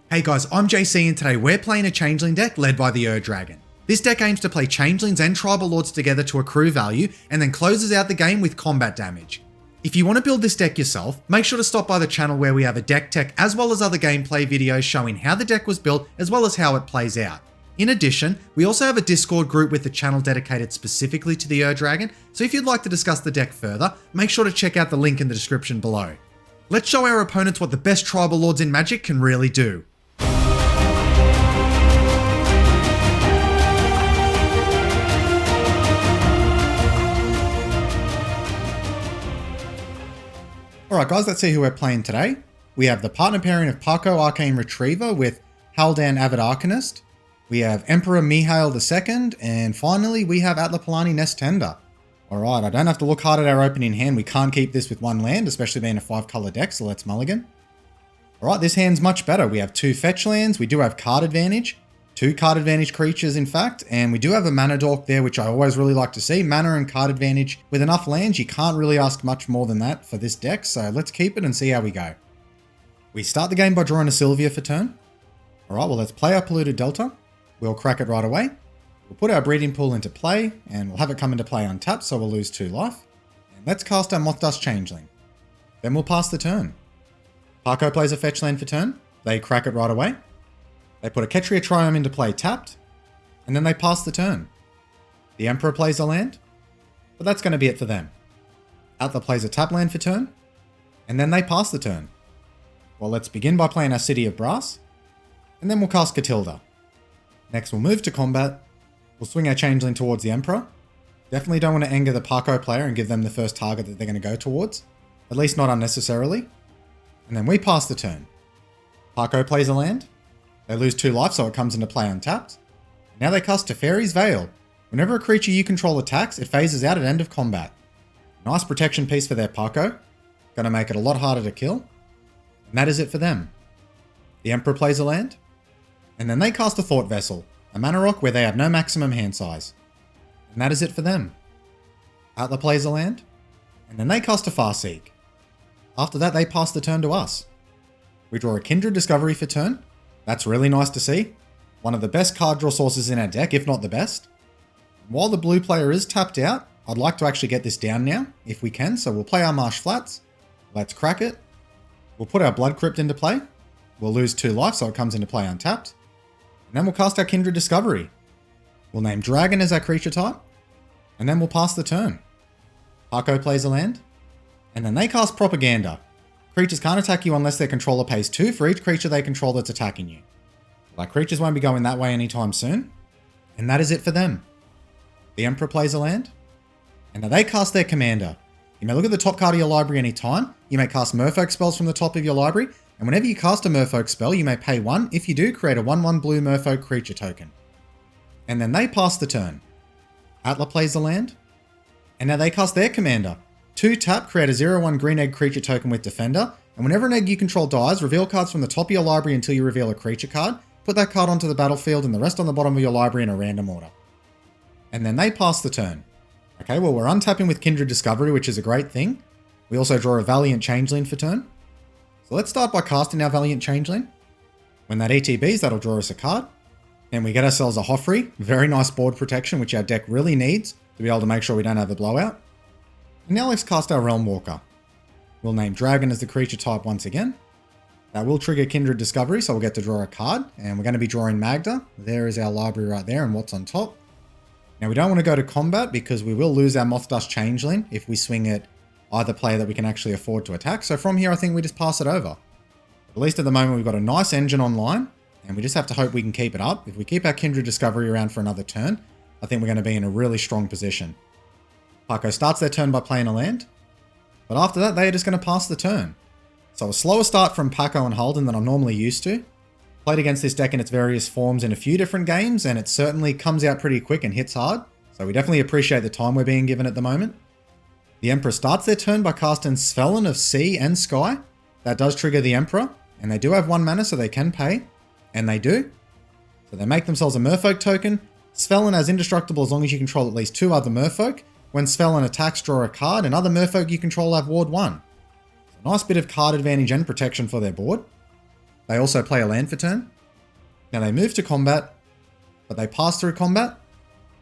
Hey guys, I'm JC and today we're playing a Changeling deck led by the Dragon. This deck aims to play Changelings and Tribal Lords together to accrue value and then closes out the game with combat damage. If you want to build this deck yourself, make sure to stop by the channel where we have a deck tech as well as other gameplay videos showing how the deck was built as well as how it plays out. In addition, we also have a Discord group with the channel dedicated specifically to the Dragon, so if you'd like to discuss the deck further, make sure to check out the link in the description below. Let's show our opponents what the best Tribal Lords in Magic can really do. Alright guys, let's see who we're playing today. We have the partner pairing of Pako Arcane Retriever with Haldan Avid Arcanist. We have Emperor Mihail II, and finally we have Atla Palani Nest Tender. Alright, I don't have to look hard at our opening hand. We can't keep this with one land, especially being a 5-color deck, so let's mulligan. Alright, this hand's much better. We have 2 fetch lands, we do have card advantage, 2 card advantage creatures in fact, and we do have a mana dork there, which I always really like to see. Mana and card advantage. With enough lands, you can't really ask much more than that for this deck, so let's keep it and see how we go. We start the game by drawing a Sylvia for turn. Alright, well let's play our Polluted Delta. We'll crack it right away. We'll put our Breeding Pool into play, and we'll have it come into play untapped, so we'll lose 2 life. And let's cast our Moth Dust Changeling. Then we'll pass the turn. Pako plays a fetch land for turn. They crack it right away. They put a Ketria Triome into play tapped, and then they pass the turn. The Emperor plays a land, but that's going to be it for them. Atla plays a tap land for turn, and then they pass the turn. Well, let's begin by playing our City of Brass, and then we'll cast Catilda. Next we'll move to combat. We'll swing our Changeling towards the Emperor. Definitely don't want to anger the Pako player and give them the first target that they're going to go towards, at least not unnecessarily. And then we pass the turn. Pako plays a land. They lose 2 life, so it comes into play untapped. Now they cast Teferi's Veil. Whenever a creature you control attacks, it phases out at end of combat. Nice protection piece for their Pako. Gonna make it a lot harder to kill. And that is it for them. The Emperor plays a land. And then they cast a Thought Vessel, a mana rock where they have no maximum hand size. And that is it for them. Atla plays a land. And then they cast a Farseek. After that, they pass the turn to us. We draw a Kindred Discovery for turn. That's really nice to see. One of the best card draw sources in our deck, if not the best. While the blue player is tapped out, I'd like to actually get this down now, if we can, so we'll play our Marsh Flats. Let's crack it. We'll put our Blood Crypt into play. We'll lose 2 life, so it comes into play untapped. And then we'll cast our Kindred Discovery. We'll name Dragon as our creature type. And then we'll pass the turn. Pako plays a land. And then they cast Propaganda. Creatures can't attack you unless their controller pays 2 for each creature they control that's attacking you. Like, creatures won't be going that way anytime soon. And that is it for them. The Emperor plays a land. And now they cast their Commander. You may look at the top card of your library anytime. You may cast Merfolk spells from the top of your library. And whenever you cast a Merfolk spell, you may pay 1. If you do, create a 1/1 blue Merfolk creature token. And then they pass the turn. Atla plays a land. And now they cast their Commander. 2 tap, create a 0/1 green egg creature token with Defender, and whenever an egg you control dies, reveal cards from the top of your library until you reveal a creature card, put that card onto the battlefield and the rest on the bottom of your library in a random order. And then they pass the turn. Okay, well we're untapping with Kindred Discovery, which is a great thing. We also draw a Valiant Changeling for turn. So let's start by casting our Valiant Changeling. When that ETBs, that'll draw us a card. And we get ourselves a Hoffrey, very nice board protection, which our deck really needs to be able to make sure we don't have a blowout. And now let's cast our Realm Walker. We'll name Dragon as the creature type once again. That will trigger Kindred Discovery, so we'll get to draw a card. And we're going to be drawing Magda. There is our library right there and what's on top. Now we don't want to go to combat because we will lose our Moth Dust Changeling if we swing at either player that we can actually afford to attack. So from here I think we just pass it over. At least at the moment we've got a nice engine online. And we just have to hope we can keep it up. If we keep our Kindred Discovery around for another turn, I think we're going to be in a really strong position. Pako starts their turn by playing a land, but after that they are just going to pass the turn. So a slower start from Pako and Haldan than I'm normally used to. Played against this deck in its various forms in a few different games, and it certainly comes out pretty quick and hits hard, so we definitely appreciate the time we're being given at the moment. The Emperor starts their turn by casting Svelin of Sea and Sky. That does trigger the Emperor, and they do have 1 mana so they can pay, and they do. So they make themselves a Merfolk token. Svelin as indestructible as long as you control at least 2 other Merfolk. When Svelin attacks, draw a card, and other Merfolk you control have Ward 1. So nice bit of card advantage and protection for their board. They also play a land for turn. Now they move to combat, but they pass through combat,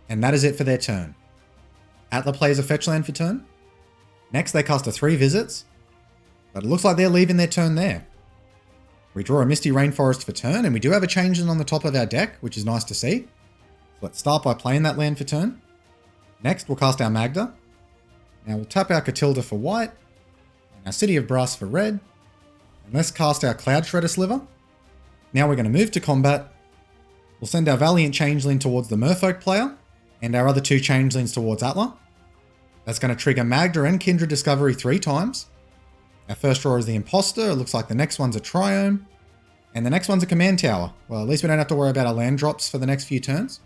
and that is it for their turn. Atla plays a fetch land for turn. Next they cast a 3 visits, but it looks like they're leaving their turn there. We draw a Misty Rainforest for turn, and we do have a Changeling on the top of our deck, which is nice to see. So let's start by playing that land for turn. Next, we'll cast our Magda. Now we'll tap our Catilda for white, and our City of Brass for red. And let's cast our Cloud Shredder Sliver. Now we're going to move to combat. We'll send our Valiant Changeling towards the Merfolk player, and our other 2 Changelings towards Atla. That's going to trigger Magda and Kindred Discovery 3 times. Our first draw is the Imposter. It looks like the next one's a Triome. And the next one's a Command Tower. Well, at least we don't have to worry about our land drops for the next few turns.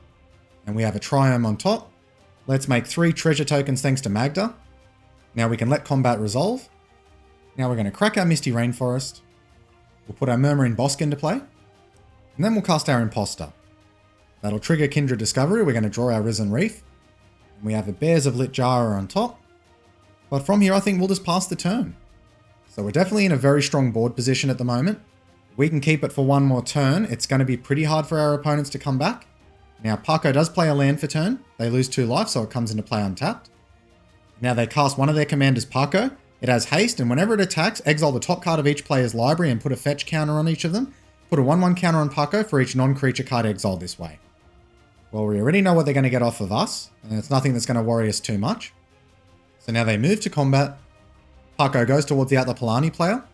And we have a Triome on top. Let's make 3 treasure tokens thanks to Magda. Now we can let combat resolve. Now we're going to crack our Misty Rainforest. We'll put our Murmuring Bosk into play. And then we'll cast our Imposter. That'll trigger Kindred Discovery. We're going to draw our Risen Reef. And we have the Bears of Lit Jara on top. But from here, I think we'll just pass the turn. So we're definitely in a very strong board position at the moment. We can keep it for one more turn. It's going to be pretty hard for our opponents to come back. Now, Pako does play a land for turn. They lose 2 life, so it comes into play untapped. Now they cast one of their commanders, Pako. It has haste, and whenever it attacks, exile the top card of each player's library and put a fetch counter on each of them. Put a 1/1 counter on Pako for each non-creature card exiled this way. Well, we already know what they're going to get off of us, and it's nothing that's going to worry us too much. So now they move to combat. Pako goes towards the Atla Palani player.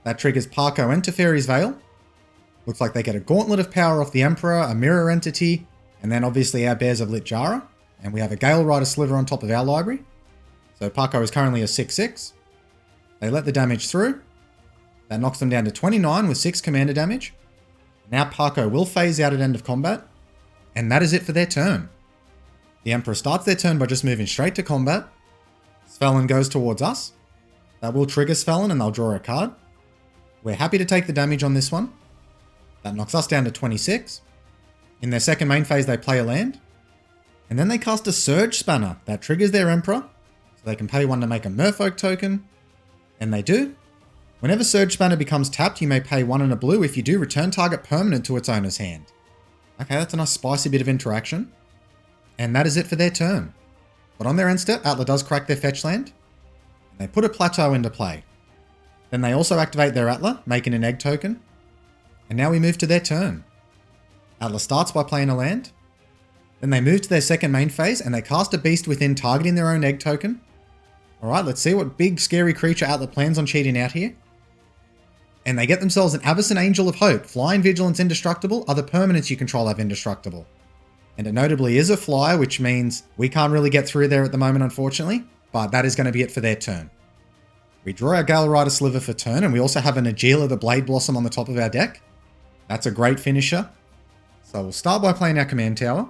That triggers Pako and Teferi's Veil. Looks like they get a Gauntlet of Power off the Emperor, a Mirror Entity, and then obviously our Bears of Lit Jara. And we have a Gale Rider Sliver on top of our library. So Pako is currently a 6/6. They let the damage through. That knocks them down to 29 with 6 commander damage. Now Pako will phase out at end of combat. And that is it for their turn. The Emperor starts their turn by just moving straight to combat. Svelin goes towards us. That will trigger Svelin and they'll draw a card. We're happy to take the damage on this one. That knocks us down to 26. In their second main phase, they play a land. And then they cast a Surge Spanner. That triggers their Emperor. So they can pay 1 to make a Merfolk token. And they do. Whenever Surge Spanner becomes tapped, you may pay 1 and a blue. If you do, return target permanent to its owner's hand. Okay, that's a nice spicy bit of interaction. And that is it for their turn. But on their end step, Atla does crack their fetch land. And they put a Plateau into play. Then they also activate their Atla, making an egg token. And now we move to their turn. Atla starts by playing a land. Then they move to their second main phase and they cast a Beast Within, targeting their own egg token. Alright, let's see what big scary creature Atla plans on cheating out here. And they get themselves an Avacyn Angel of Hope. Flying, Vigilance, Indestructible. Other permanents you control have Indestructible. And it notably is a flyer, which means we can't really get through there at the moment, unfortunately. But that is going to be it for their turn. We draw our Gale Rider Sliver for turn, and we also have a Najeela the Blade Blossom on the top of our deck. That's a great finisher. So we'll start by playing our Command Tower.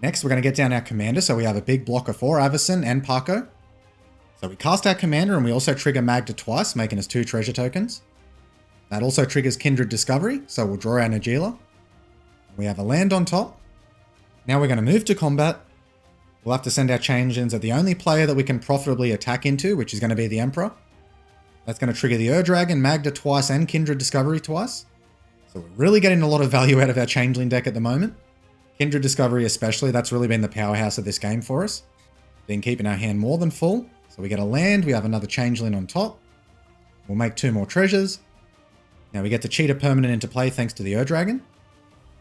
Next, we're going to get down our Commander, so we have a big block of 4 Avacyn and Pako. So we cast our Commander, and we also trigger Magda twice, making us 2 treasure tokens. That also triggers Kindred Discovery, so we'll draw our Najeela. We have a land on top. Now we're going to move to combat. We'll have to send our Changelings at the only player that we can profitably attack into, which is going to be the Emperor. That's going to trigger the Ur-Dragon, Magda twice, and Kindred Discovery twice. So we're really getting a lot of value out of our Changeling deck at the moment. Kindred Discovery especially, that's really been the powerhouse of this game for us. Been keeping our hand more than full. So we get a land, we have another Changeling on top. We'll make 2 more treasures. Now we get to cheat a permanent into play thanks to the Ur-Dragon.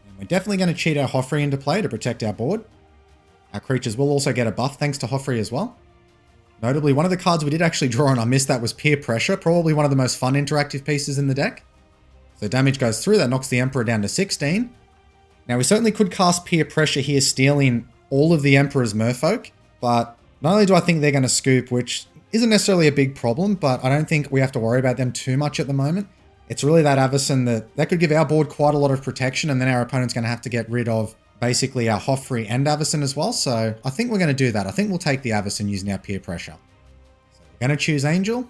And we're definitely going to cheat our Hoffrey into play to protect our board. Our creatures will also get a buff thanks to Hoffrey as well. Notably, one of the cards we did actually draw and I missed that was Peer Pressure, probably one of the most fun interactive pieces in the deck. So damage goes through, that knocks the Emperor down to 16. Now we certainly could cast Peer Pressure here, stealing all of the Emperor's Merfolk, but not only do I think they're going to scoop, which isn't necessarily a big problem, but I don't think we have to worry about them too much at the moment. It's really that Avacyn that could give our board quite a lot of protection, and then our opponent's going to have to get rid of basically our Hoffrey and Avacyn as well. So I think we're going to do that. I think we'll take the Avacyn using our Peer Pressure. So we're going to choose Angel.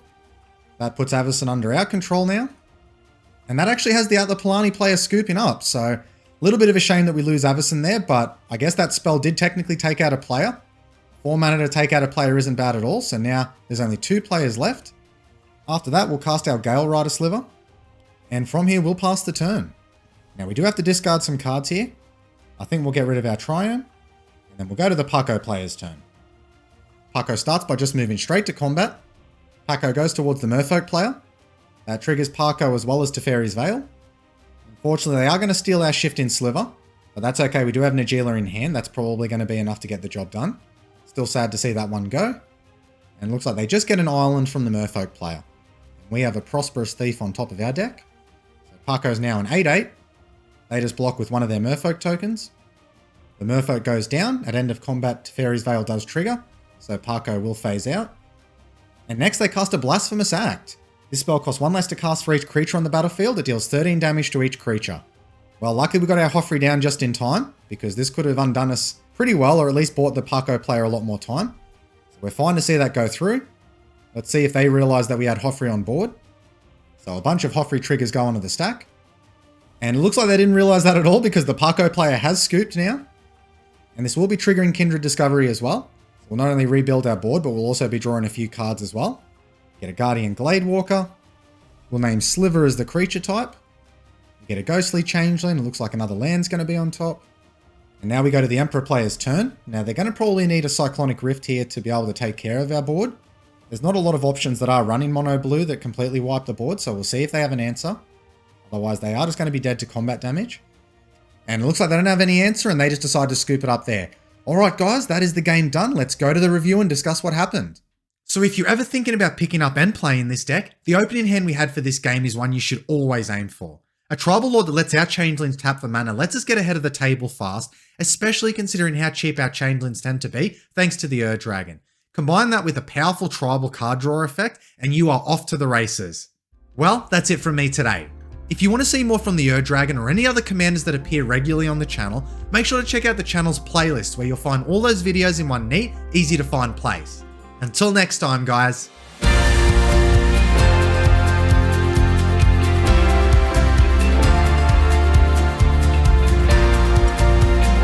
That puts Avacyn under our control now. And that actually has the Atla Palani player scooping up. So a little bit of a shame that we lose Avacyn there, but I guess that spell did technically take out a player. 4 mana to take out a player isn't bad at all. So now there's only 2 players left. After that, we'll cast our Gale Rider Sliver. And from here, we'll pass the turn. Now, we do have to discard some cards here. I think we'll get rid of our Triome. And then we'll go to the Pako player's turn. Pako starts by just moving straight to combat. Pako goes towards the Merfolk player. That triggers Pako as well as Teferi's Veil. Unfortunately, they are going to steal our Shifting Sliver. But that's okay, we do have Najeela in hand. That's probably going to be enough to get the job done. Still sad to see that one go. And it looks like they just get an island from the Merfolk player. We have a Prosperous Thief on top of our deck. So Pako's now an 8/8. They just block with one of their Merfolk tokens. The Merfolk goes down. At end of combat, Teferi's Veil does trigger. So Pako will phase out. And next they cast a Blasphemous Act. This spell costs 1 less to cast for each creature on the battlefield. It deals 13 damage to each creature. Well, luckily we got our Joffrey down just in time, because this could have undone us pretty well, or at least bought the Pako player a lot more time. So we're fine to see that go through. Let's see if they realize that we had Joffrey on board. So a bunch of Joffrey triggers go onto the stack. And it looks like they didn't realize that at all, because the Pako player has scooped now. And this will be triggering Kindred Discovery as well. So we'll not only rebuild our board, but we'll also be drawing a few cards as well. Get a Guardian Gladewalker. We'll name Sliver as the creature type. Get a Ghostly Changeling. It looks like another land's going to be on top. And now we go to the Emperor player's turn. Now they're going to probably need a Cyclonic Rift here to be able to take care of our board. There's not a lot of options that are running mono blue that completely wipe the board, so we'll see if they have an answer. Otherwise they are just going to be dead to combat damage. And it looks like they don't have any answer and they just decide to scoop it up there. Alright guys, that is the game done. Let's go to the review and discuss what happened. So if you're ever thinking about picking up and playing this deck, the opening hand we had for this game is one you should always aim for. A Tribal Lord that lets our Changelings tap for mana lets us get ahead of the table fast, especially considering how cheap our Changelings tend to be, thanks to the Dragon. Combine that with a powerful Tribal card draw effect, and you are off to the races. Well, that's it from me today. If you want to see more from the Dragon or any other commanders that appear regularly on the channel, make sure to check out the channel's playlist where you'll find all those videos in one neat, easy to find place. Until next time, guys.